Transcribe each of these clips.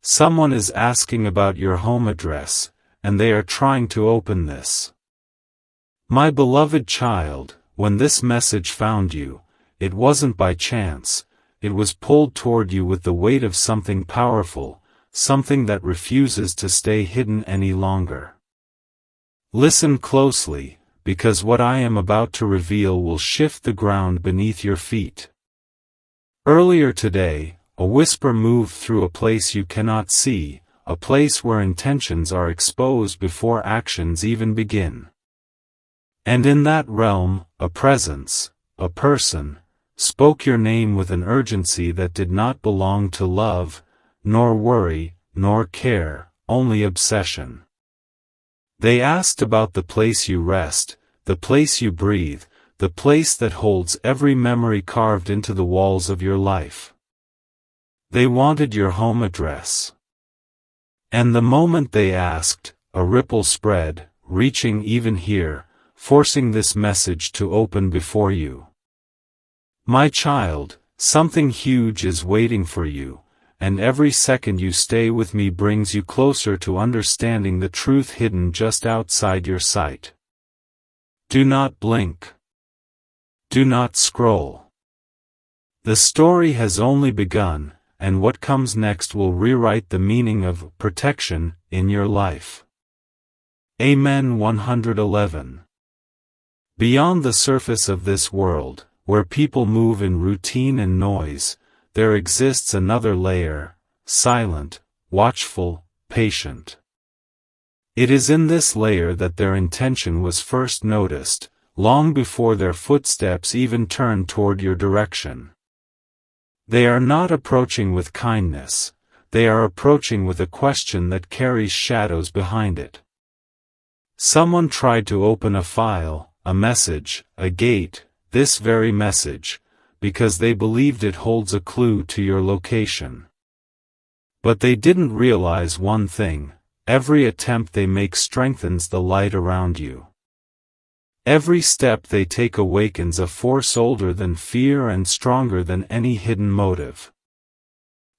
Someone is asking about your home address, and they are trying to open this. My beloved child, when this message found you, it wasn't by chance, it was pulled toward you with the weight of something powerful, something that refuses to stay hidden any longer. Listen closely, because what I am about to reveal will shift the ground beneath your feet. Earlier today, a whisper moved through a place you cannot see, a place where intentions are exposed before actions even begin. And in that realm, a presence, a person, spoke your name with an urgency that did not belong to love, nor worry, nor care, only obsession. They asked about the place you rest, the place you breathe, the place that holds every memory carved into the walls of your life. They wanted your home address. And the moment they asked, a ripple spread, reaching even here, forcing this message to open before you. My child, something huge is waiting for you, and every second you stay with me brings you closer to understanding the truth hidden just outside your sight. Do not blink. Do not scroll. The story has only begun, and what comes next will rewrite the meaning of protection in your life. Amen. 111. Beyond the surface of this world, where people move in routine and noise, there exists another layer, silent, watchful, patient. It is in this layer that their intention was first noticed, long before their footsteps even turned toward your direction. They are not approaching with kindness, they are approaching with a question that carries shadows behind it. Someone tried to open a file, a message, a gate, this very message, because they believed it holds a clue to your location. But they didn't realize one thing: every attempt they make strengthens the light around you. Every step they take awakens a force older than fear and stronger than any hidden motive.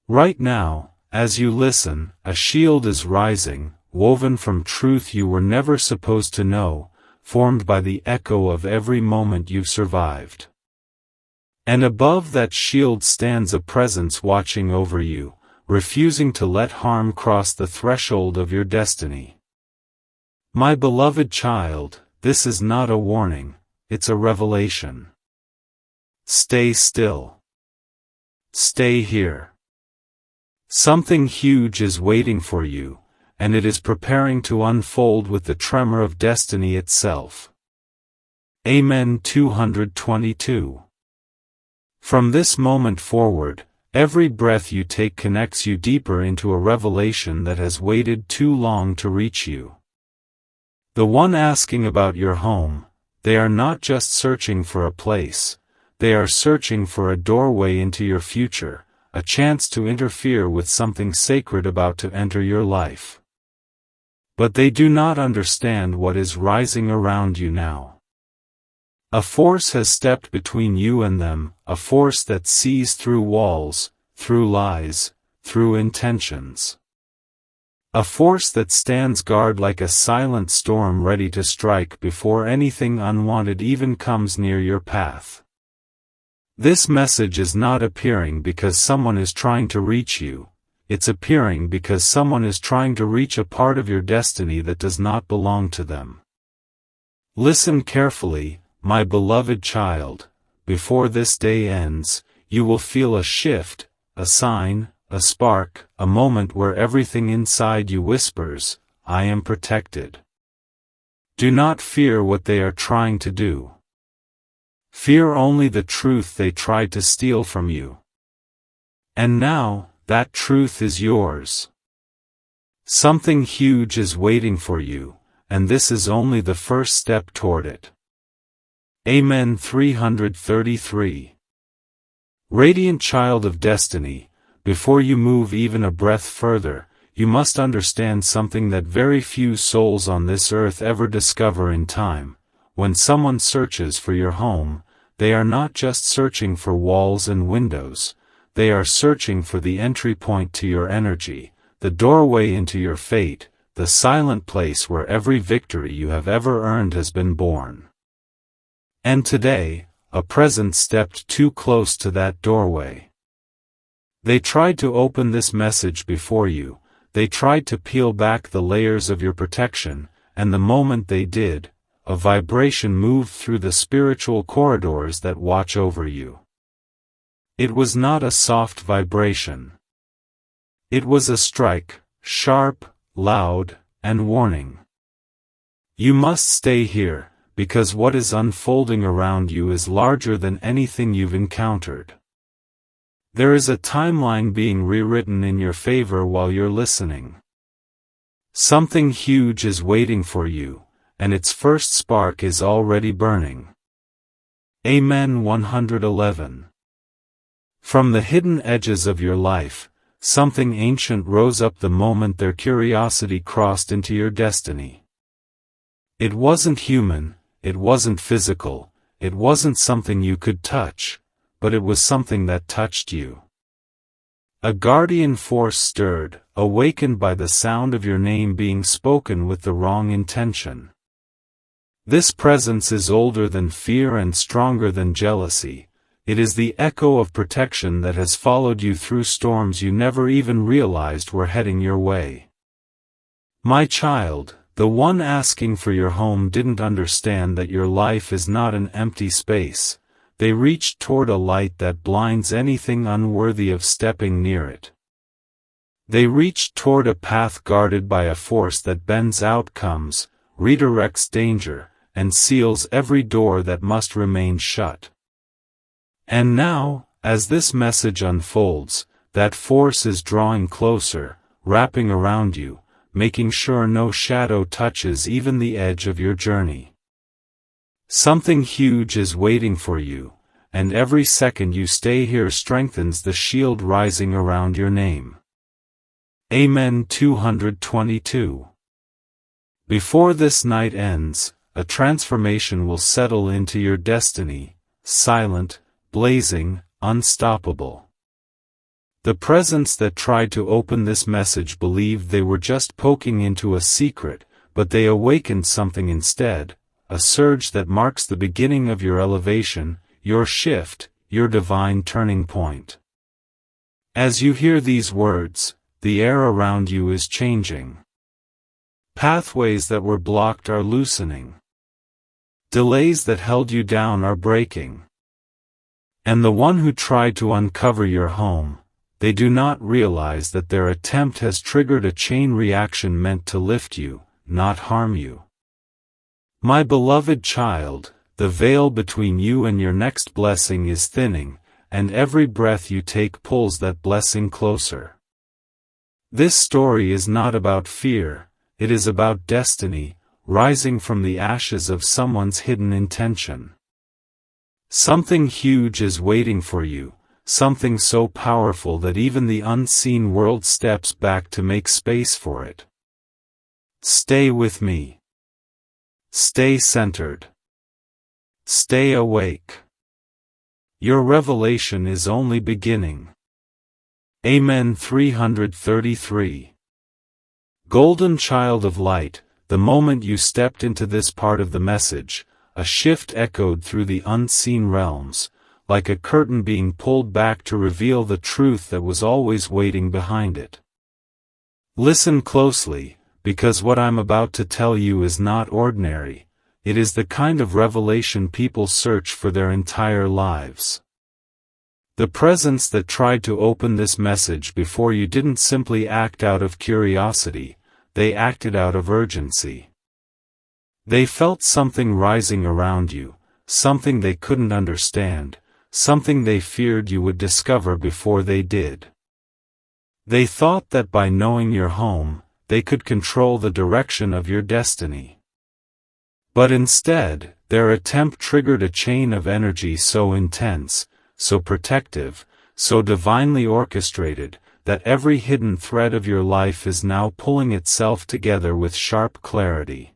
Right now, as you listen, a shield is rising, woven from truth you were never supposed to know, formed by the echo of every moment you've survived. And above that shield stands a presence watching over you, refusing to let harm cross the threshold of your destiny. My beloved child, this is not a warning, it's a revelation. Stay still. Stay here. Something huge is waiting for you, and it is preparing to unfold with the tremor of destiny itself. Amen. 222. From this moment forward, every breath you take connects you deeper into a revelation that has waited too long to reach you. The one asking about your home, they are not just searching for a place, they are searching for a doorway into your future, a chance to interfere with something sacred about to enter your life. But they do not understand what is rising around you now. A force has stepped between you and them, a force that sees through walls, through lies, through intentions. A force that stands guard like a silent storm ready to strike before anything unwanted even comes near your path. This message is not appearing because someone is trying to reach you. It's appearing because someone is trying to reach a part of your destiny that does not belong to them. Listen carefully, my beloved child. Before this day ends, you will feel a shift, a sign, a spark, a moment where everything inside you whispers, I am protected. Do not fear what they are trying to do. Fear only the truth they tried to steal from you. And now, that truth is yours. Something huge is waiting for you, and this is only the first step toward it. Amen. 333. Radiant child of destiny, before you move even a breath further, you must understand something that very few souls on this earth ever discover in time. When someone searches for your home, they are not just searching for walls and windows. They are searching for the entry point to your energy, the doorway into your fate, the silent place where every victory you have ever earned has been born. And today, a presence stepped too close to that doorway. They tried to open this message before you, they tried to peel back the layers of your protection, and the moment they did, a vibration moved through the spiritual corridors that watch over you. It was not a soft vibration. It was a strike, sharp, loud, and warning. You must stay here, because what is unfolding around you is larger than anything you've encountered. There is a timeline being rewritten in your favor while you're listening. Something huge is waiting for you, and its first spark is already burning. Amen. 111. From the hidden edges of your life, something ancient rose up the moment their curiosity crossed into your destiny. It wasn't human, it wasn't physical, it wasn't something you could touch, but it was something that touched you. A guardian force stirred, awakened by the sound of your name being spoken with the wrong intention. This presence is older than fear and stronger than jealousy. It is the echo of protection that has followed you through storms you never even realized were heading your way. My child, the one asking for your home didn't understand that your life is not an empty space. They reached toward a light that blinds anything unworthy of stepping near it. They reached toward a path guarded by a force that bends outcomes, redirects danger, and seals every door that must remain shut. And now, as this message unfolds, that force is drawing closer, wrapping around you, making sure no shadow touches even the edge of your journey. Something huge is waiting for you, and every second you stay here strengthens the shield rising around your name. Amen. 222. Before this night ends, a transformation will settle into your destiny, silent, blazing, unstoppable. The presence that tried to open this message believed they were just poking into a secret, but they awakened something instead, a surge that marks the beginning of your elevation, your shift, your divine turning point. As you hear these words, the air around you is changing. Pathways that were blocked are loosening. Delays that held you down are breaking. And the one who tried to uncover your home, they do not realize that their attempt has triggered a chain reaction meant to lift you, not harm you. My beloved child, the veil between you and your next blessing is thinning, and every breath you take pulls that blessing closer. This story is not about fear, it is about destiny, rising from the ashes of someone's hidden intention. Something huge is waiting for you, something so powerful that even the unseen world steps back to make space for it. Stay with me. Stay centered. Stay awake. Your revelation is only beginning. Amen. 333. Golden child of light, the moment you stepped into this part of the message, a shift echoed through the unseen realms, like a curtain being pulled back to reveal the truth that was always waiting behind it. Listen closely, because what I'm about to tell you is not ordinary, it is the kind of revelation people search for their entire lives. The presence that tried to open this message before you didn't simply act out of curiosity, they acted out of urgency. They felt something rising around you, something they couldn't understand, something they feared you would discover before they did. They thought that by knowing your home, they could control the direction of your destiny. But instead, their attempt triggered a chain of energy so intense, so protective, so divinely orchestrated, that every hidden thread of your life is now pulling itself together with sharp clarity.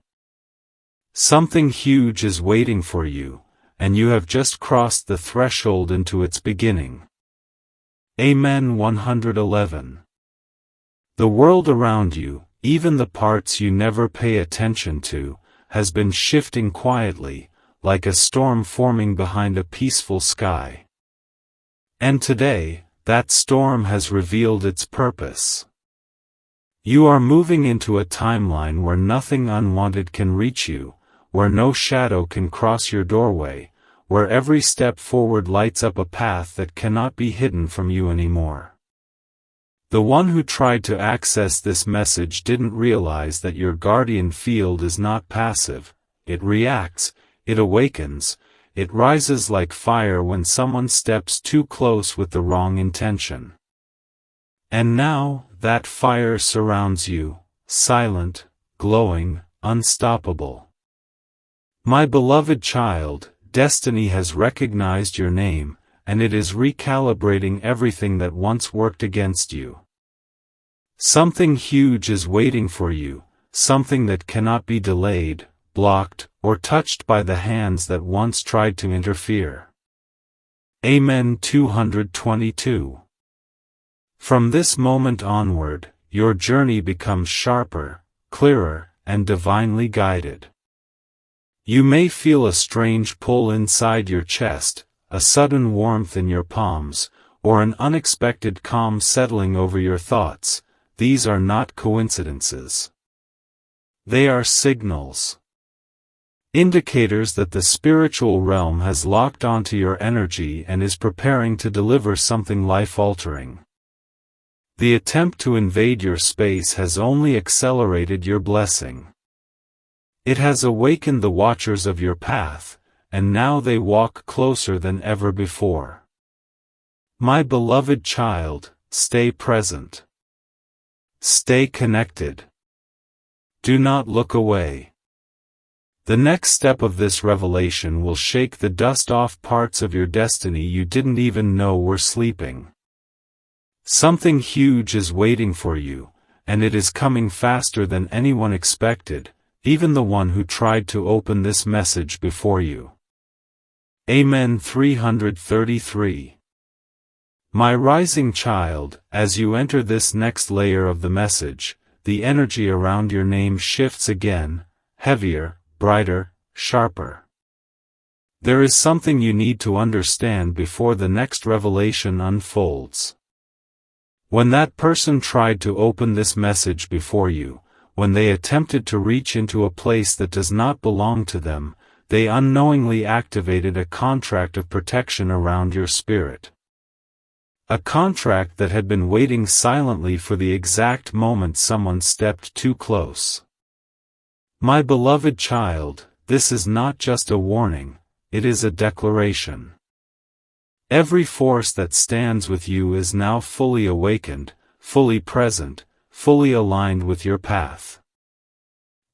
Something huge is waiting for you, and you have just crossed the threshold into its beginning. Amen. 111. The world around you, even the parts you never pay attention to, has been shifting quietly, like a storm forming behind a peaceful sky. And today, that storm has revealed its purpose. You are moving into a timeline where nothing unwanted can reach you, where no shadow can cross your doorway, where every step forward lights up a path that cannot be hidden from you anymore. The one who tried to access this message didn't realize that your guardian field is not passive. It reacts, it awakens, it rises like fire when someone steps too close with the wrong intention. And now, that fire surrounds you, silent, glowing, unstoppable. My beloved child, destiny has recognized your name, and it is recalibrating everything that once worked against you. Something huge is waiting for you, something that cannot be delayed, blocked, or touched by the hands that once tried to interfere. Amen. 222. From this moment onward, your journey becomes sharper, clearer, and divinely guided. You may feel a strange pull inside your chest, a sudden warmth in your palms, or an unexpected calm settling over your thoughts. These are not coincidences. They are signals. Indicators that the spiritual realm has locked onto your energy and is preparing to deliver something life-altering. The attempt to invade your space has only accelerated your blessing. It has awakened the watchers of your path, and now they walk closer than ever before. My beloved child, stay present. Stay connected. Do not look away. The next step of this revelation will shake the dust off parts of your destiny you didn't even know were sleeping. Something huge is waiting for you, and it is coming faster than anyone expected, even the one who tried to open this message before you. Amen. 333. My rising child, as you enter this next layer of the message, the energy around your name shifts again, heavier, brighter, sharper. There is something you need to understand before the next revelation unfolds. When that person tried to open this message before you, when they attempted to reach into a place that does not belong to them, they unknowingly activated a contract of protection around your spirit. A contract that had been waiting silently for the exact moment someone stepped too close. My beloved child, this is not just a warning, it is a declaration. Every force that stands with you is now fully awakened, fully present, fully aligned with your path.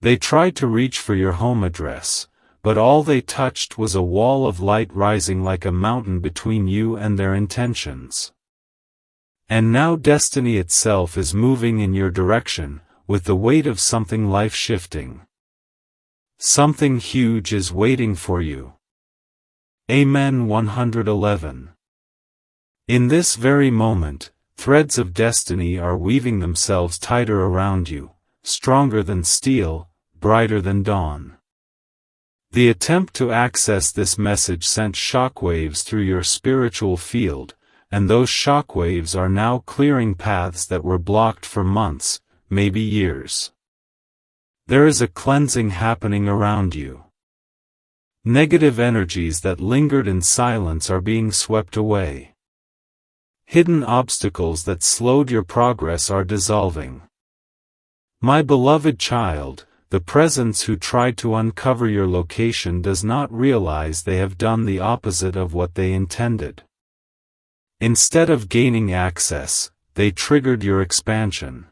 They tried to reach for your home address, but all they touched was a wall of light rising like a mountain between you and their intentions. And now destiny itself is moving in your direction, with the weight of something life-shifting. Something huge is waiting for you. Amen. 111. In this very moment, threads of destiny are weaving themselves tighter around you, stronger than steel, brighter than dawn. The attempt to access this message sent shockwaves through your spiritual field, and those shockwaves are now clearing paths that were blocked for months, maybe years. There is a cleansing happening around you. Negative energies that lingered in silence are being swept away. Hidden obstacles that slowed your progress are dissolving. My beloved child, the presence who tried to uncover your location does not realize they have done the opposite of what they intended. Instead of gaining access, they triggered your expansion.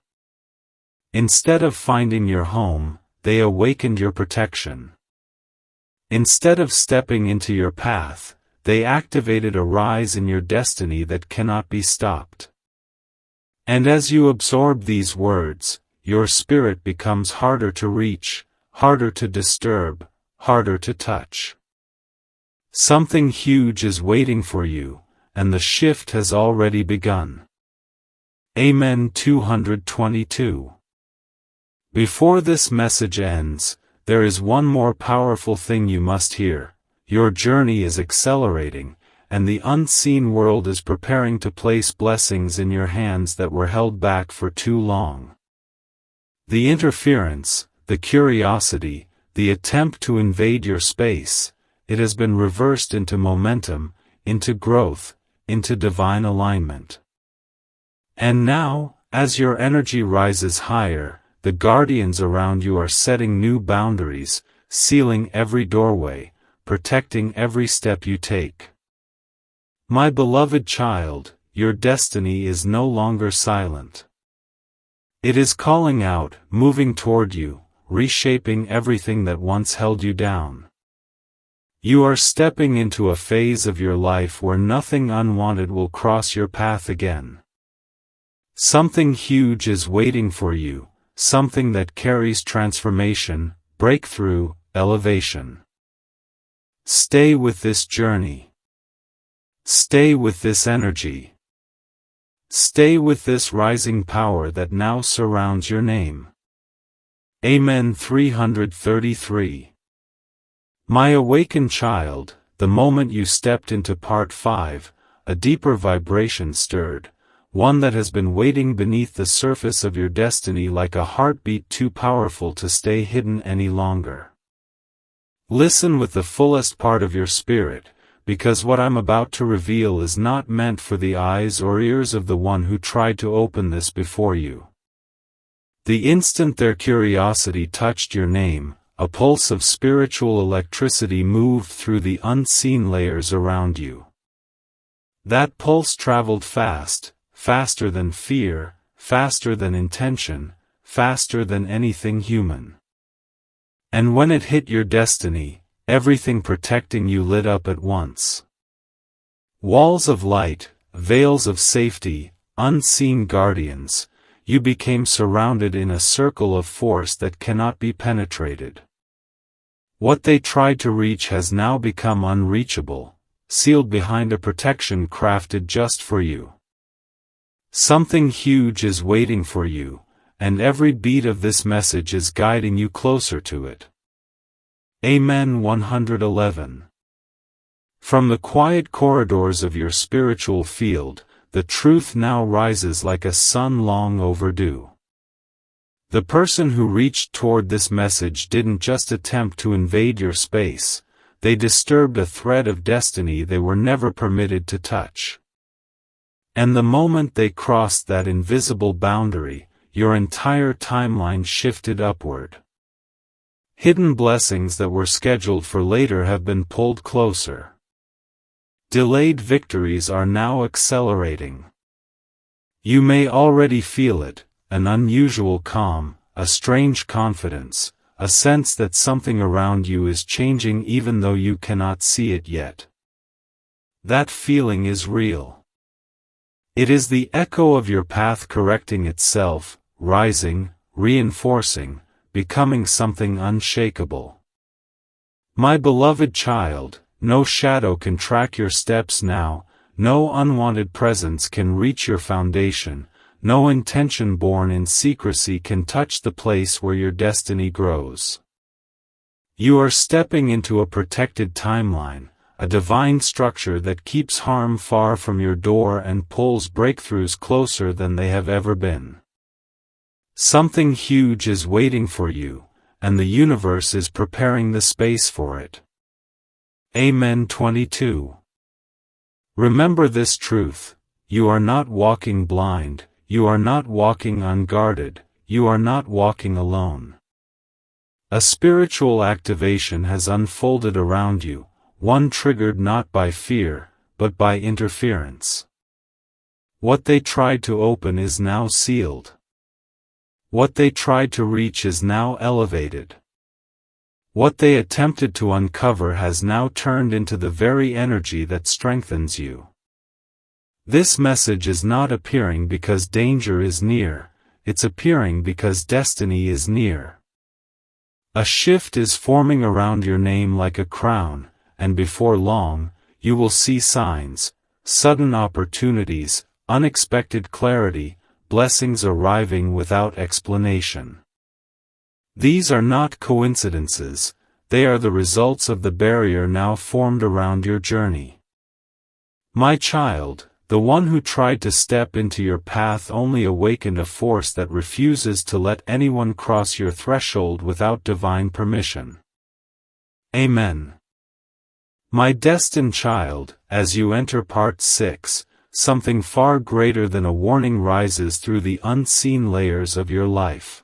Instead of finding your home, they awakened your protection. Instead of stepping into your path, they activated a rise in your destiny that cannot be stopped. And as you absorb these words, your spirit becomes harder to reach, harder to disturb, harder to touch. Something huge is waiting for you, and the shift has already begun. Amen. 222. Before this message ends, there is one more powerful thing you must hear. Your journey is accelerating, and the unseen world is preparing to place blessings in your hands that were held back for too long. The interference, the curiosity, the attempt to invade your space, it has been reversed into momentum, into growth, into divine alignment. And now, as your energy rises higher, the guardians around you are setting new boundaries, sealing every doorway, protecting every step you take. My beloved child, your destiny is no longer silent. It is calling out, moving toward you, reshaping everything that once held you down. You are stepping into a phase of your life where nothing unwanted will cross your path again. Something huge is waiting for you, something that carries transformation, breakthrough, elevation. Stay with this journey. Stay with this energy. Stay with this rising power that now surrounds your name. Amen. 333. My awakened child, the moment you stepped into Part 5, a deeper vibration stirred, one that has been waiting beneath the surface of your destiny like a heartbeat too powerful to stay hidden any longer. Listen with the fullest part of your spirit, because what I'm about to reveal is not meant for the eyes or ears of the one who tried to open this before you. The instant their curiosity touched your name, a pulse of spiritual electricity moved through the unseen layers around you. That pulse traveled fast, faster than fear, faster than intention, faster than anything human. And when it hit your destiny, everything protecting you lit up at once. Walls of light, veils of safety, unseen guardians, you became surrounded in a circle of force that cannot be penetrated. What they tried to reach has now become unreachable, sealed behind a protection crafted just for you. Something huge is waiting for you, and every beat of this message is guiding you closer to it. Amen. 111. From the quiet corridors of your spiritual field, the truth now rises like a sun long overdue. The person who reached toward this message didn't just attempt to invade your space, they disturbed a thread of destiny they were never permitted to touch. And the moment they crossed that invisible boundary, your entire timeline shifted upward. Hidden blessings that were scheduled for later have been pulled closer. Delayed victories are now accelerating. You may already feel it, an unusual calm, a strange confidence, a sense that something around you is changing even though you cannot see it yet. That feeling is real. It is the echo of your path correcting itself, rising, reinforcing, becoming something unshakable. My beloved child, no shadow can track your steps now, no unwanted presence can reach your foundation, no intention born in secrecy can touch the place where your destiny grows. You are stepping into a protected timeline, a divine structure that keeps harm far from your door and pulls breakthroughs closer than they have ever been. Something huge is waiting for you, and the universe is preparing the space for it. Amen. 22. Remember this truth: you are not walking blind, you are not walking unguarded, you are not walking alone. A spiritual activation has unfolded around you, one triggered not by fear, but by interference. What they tried to open is now sealed. What they tried to reach is now elevated. What they attempted to uncover has now turned into the very energy that strengthens you. This message is not appearing because danger is near, it's appearing because destiny is near. A shift is forming around your name like a crown, and before long, you will see signs, sudden opportunities, unexpected clarity, blessings arriving without explanation. These are not coincidences, they are the results of the barrier now formed around your journey. My child, the one who tried to step into your path only awakened a force that refuses to let anyone cross your threshold without divine permission. Amen. My destined child, as you enter Part 6, something far greater than a warning rises through the unseen layers of your life.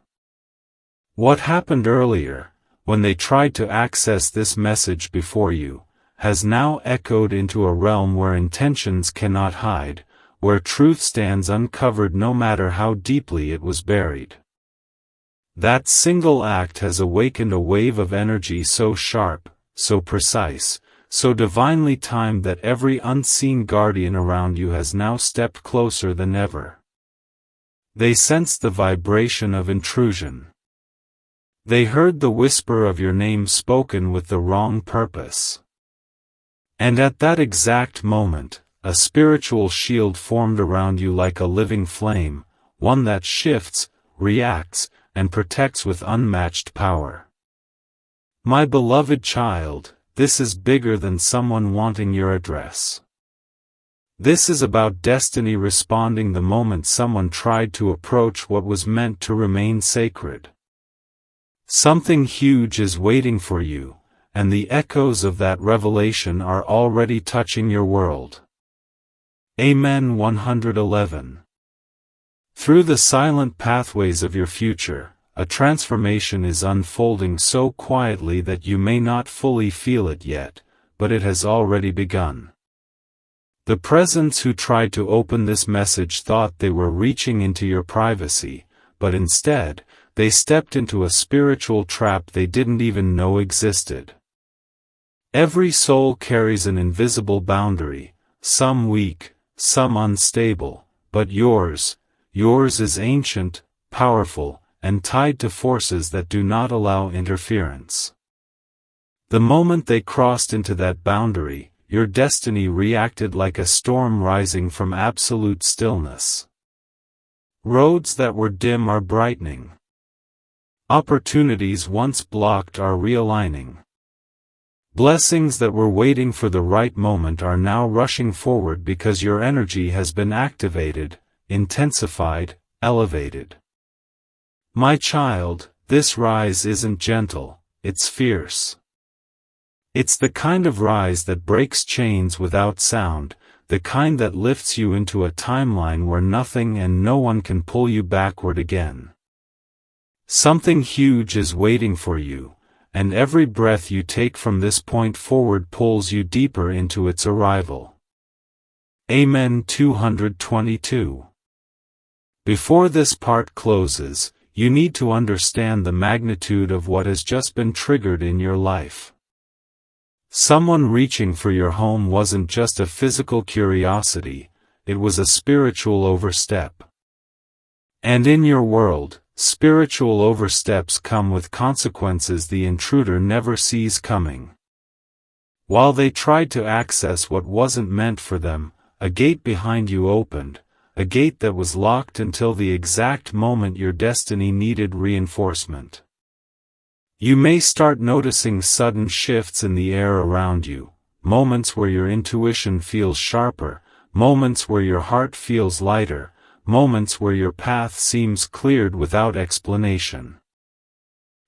What happened earlier, when they tried to access this message before you, has now echoed into a realm where intentions cannot hide, where truth stands uncovered no matter how deeply it was buried. That single act has awakened a wave of energy so sharp, so precise, so divinely timed that every unseen guardian around you has now stepped closer than ever. They sensed the vibration of intrusion. They heard the whisper of your name spoken with the wrong purpose. And at that exact moment, a spiritual shield formed around you like a living flame, one that shifts, reacts, and protects with unmatched power. My beloved child, this is bigger than someone wanting your address. This is about destiny responding the moment someone tried to approach what was meant to remain sacred. Something huge is waiting for you, and the echoes of that revelation are already touching your world. Amen. 111. Through the silent pathways of your future, a transformation is unfolding so quietly that you may not fully feel it yet, but it has already begun. The presence who tried to open this message thought they were reaching into your privacy, but instead, they stepped into a spiritual trap they didn't even know existed. Every soul carries an invisible boundary, some weak, some unstable, but yours is ancient, powerful, and tied to forces that do not allow interference. The moment they crossed into that boundary, your destiny reacted like a storm rising from absolute stillness. Roads that were dim are brightening. Opportunities once blocked are realigning. Blessings that were waiting for the right moment are now rushing forward because your energy has been activated, intensified, elevated. My child, this rise isn't gentle, it's fierce. It's the kind of rise that breaks chains without sound, the kind that lifts you into a timeline where nothing and no one can pull you backward again. Something huge is waiting for you, and every breath you take from this point forward pulls you deeper into its arrival. Amen. 222. Before this part closes, you need to understand the magnitude of what has just been triggered in your life. Someone reaching for your home wasn't just a physical curiosity, it was a spiritual overstep. And in your world, spiritual oversteps come with consequences the intruder never sees coming. While they tried to access what wasn't meant for them, a gate behind you opened, a gate that was locked until the exact moment your destiny needed reinforcement. You may start noticing sudden shifts in the air around you, moments where your intuition feels sharper, moments where your heart feels lighter, moments where your path seems cleared without explanation.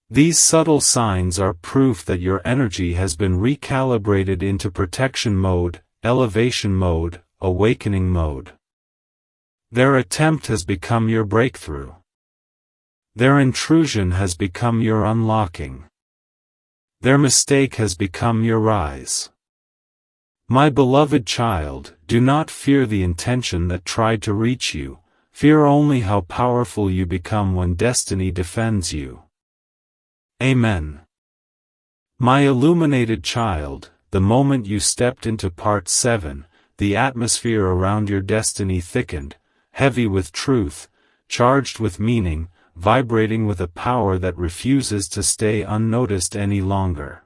These subtle signs are proof that your energy has been recalibrated into protection mode, elevation mode, awakening mode. Their attempt has become your breakthrough. Their intrusion has become your unlocking. Their mistake has become your rise. My beloved child, do not fear the intention that tried to reach you, fear only how powerful you become when destiny defends you. Amen. My illuminated child, the moment you stepped into Part 7, the atmosphere around your destiny thickened, heavy with truth, charged with meaning, vibrating with a power that refuses to stay unnoticed any longer.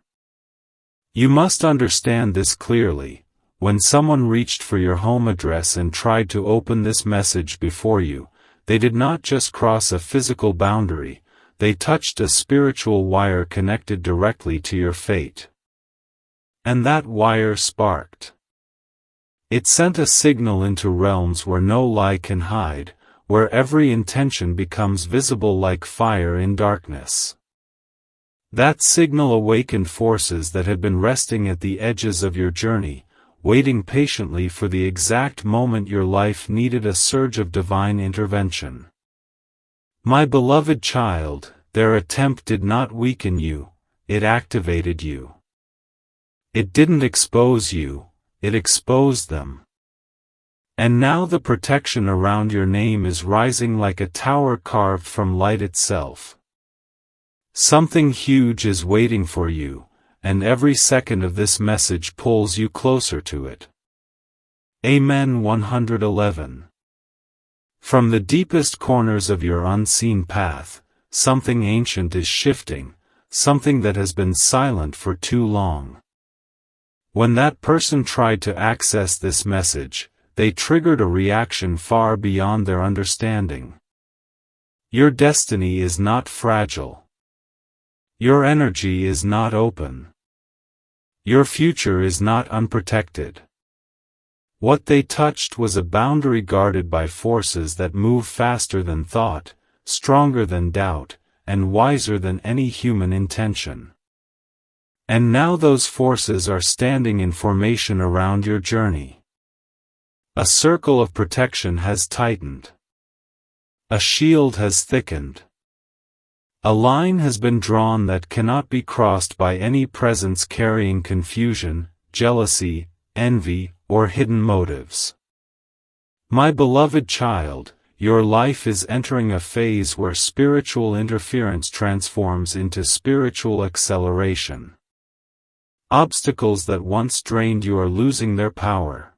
You must understand this clearly. When someone reached for your home address and tried to open this message before you, They did not just cross a physical boundary, they touched a spiritual wire connected directly to your fate. And that wire sparked. It sent a signal into realms where no lie can hide, where every intention becomes visible like fire in darkness. That signal awakened forces that had been resting at the edges of your journey, waiting patiently for the exact moment your life needed a surge of divine intervention. My beloved child, their attempt did not weaken you, it activated you. It didn't expose you, it exposed them. And now the protection around your name is rising like a tower carved from light itself. Something huge is waiting for you, and every second of this message pulls you closer to it. Amen. 111. From the deepest corners of your unseen path, something ancient is shifting, something that has been silent for too long. When that person tried to access this message, they triggered a reaction far beyond their understanding. Your destiny is not fragile. Your energy is not open. Your future is not unprotected. What they touched was a boundary guarded by forces that move faster than thought, stronger than doubt, and wiser than any human intention. And now those forces are standing in formation around your journey. A circle of protection has tightened. A shield has thickened. A line has been drawn that cannot be crossed by any presence carrying confusion, jealousy, envy, or hidden motives. My beloved child, your life is entering a phase where spiritual interference transforms into spiritual acceleration. Obstacles that once drained you are losing their power.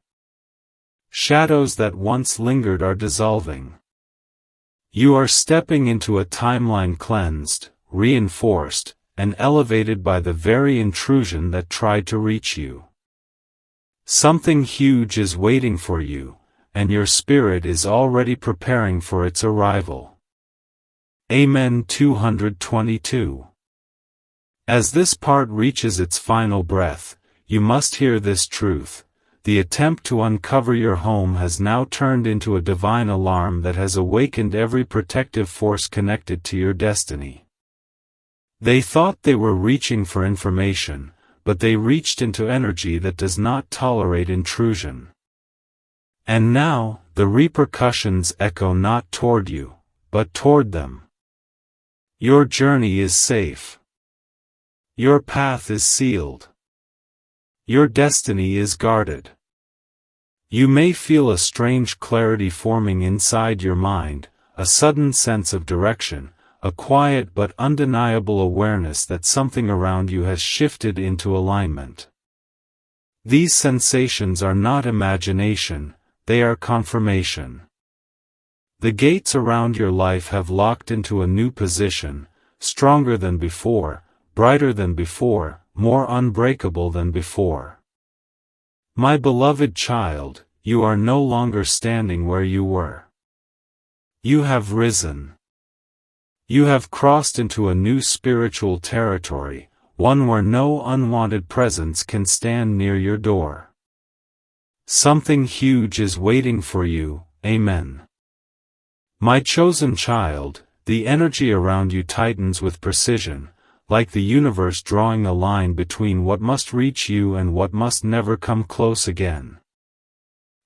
Shadows that once lingered are dissolving. You are stepping into a timeline cleansed, reinforced, and elevated by the very intrusion that tried to reach you. Something huge is waiting for you, and your spirit is already preparing for its arrival. Amen. 222. As this part reaches its final breath, you must hear this truth. The attempt to uncover your home has now turned into a divine alarm that has awakened every protective force connected to your destiny. They thought they were reaching for information, but they reached into energy that does not tolerate intrusion. And now, the repercussions echo not toward you, but toward them. Your journey is safe. Your path is sealed. Your destiny is guarded. You may feel a strange clarity forming inside your mind, a sudden sense of direction, a quiet but undeniable awareness that something around you has shifted into alignment. These sensations are not imagination, they are confirmation. The gates around your life have locked into a new position, stronger than before, brighter than before, more unbreakable than before. My beloved child, you are no longer standing where you were. You have risen. You have crossed into a new spiritual territory, one where no unwanted presence can stand near your door. Something huge is waiting for you. Amen. My chosen child, the energy around you tightens with precision, like the universe drawing a line between what must reach you and what must never come close again.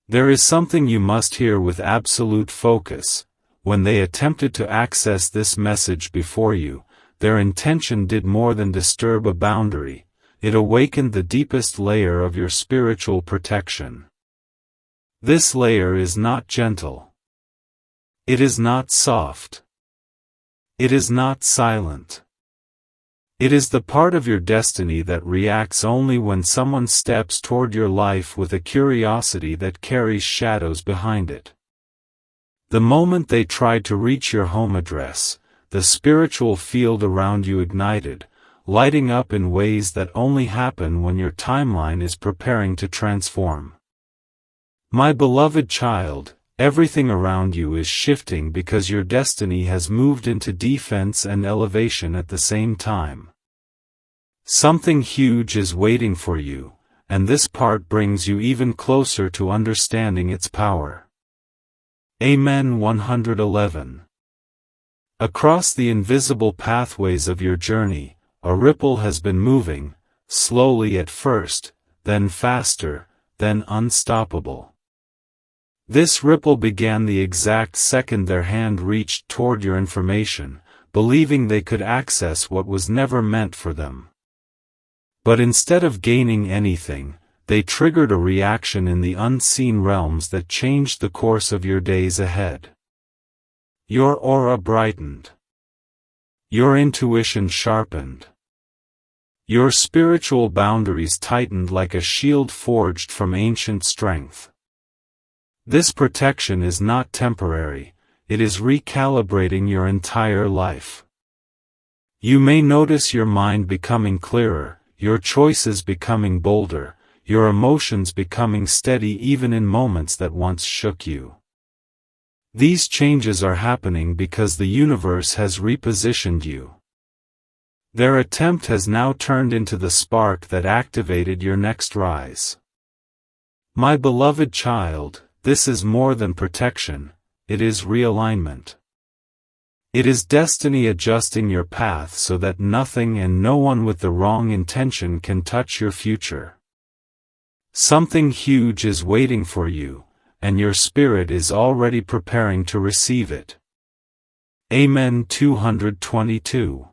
There is something you must hear with absolute focus. When they attempted to access this message before you, their intention did more than disturb a boundary, it awakened the deepest layer of your spiritual protection. This layer is not gentle. It is not soft. It is not silent. It is the part of your destiny that reacts only when someone steps toward your life with a curiosity that carries shadows behind it. The moment they tried to reach your home address, the spiritual field around you ignited, lighting up in ways that only happen when your timeline is preparing to transform. My beloved child, Everything around you is shifting because your destiny has moved into defense and elevation at the same time. Something huge is waiting for you, and this part brings you even closer to understanding its power. Amen. 111. Across the invisible pathways of your journey, a ripple has been moving, slowly at first, then faster, then unstoppable. This ripple began the exact second their hand reached toward your information, believing they could access what was never meant for them. But instead of gaining anything, they triggered a reaction in the unseen realms that changed the course of your days ahead. Your aura brightened. Your intuition sharpened. Your spiritual boundaries tightened like a shield forged from ancient strength. This protection is not temporary, it is recalibrating your entire life. You may notice your mind becoming clearer, your choices becoming bolder, your emotions becoming steady even in moments that once shook you. These changes are happening because the universe has repositioned you. Their attempt has now turned into the spark that activated your next rise. My beloved child, this is more than protection, it is realignment. It is destiny adjusting your path so that nothing and no one with the wrong intention can touch your future. Something huge is waiting for you, and your spirit is already preparing to receive it. Amen. 222.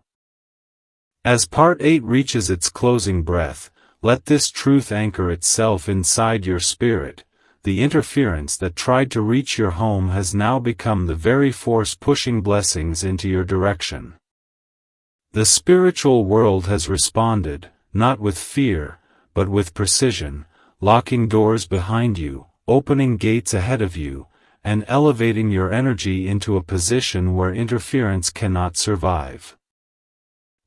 As Part 8 reaches its closing breath, let this truth anchor itself inside your spirit. The interference that tried to reach your home has now become the very force pushing blessings into your direction. The spiritual world has responded, not with fear, but with precision, locking doors behind you, opening gates ahead of you, and elevating your energy into a position where interference cannot survive.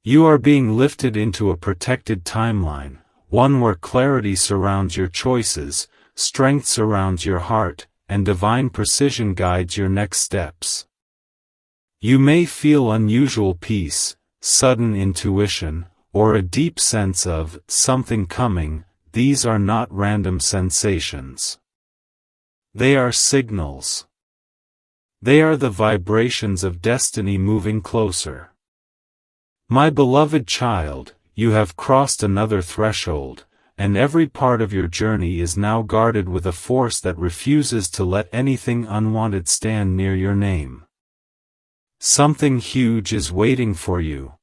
You are being lifted into a protected timeline, one where clarity surrounds your choices, strength surrounds your heart, and divine precision guides your next steps. You may feel unusual peace, sudden intuition, or a deep sense of something coming. These are not random sensations. They are signals. They are the vibrations of destiny moving closer. My beloved child, you have crossed another threshold, and every part of your journey is now guarded with a force that refuses to let anything unwanted stand near your name. Something huge is waiting for you,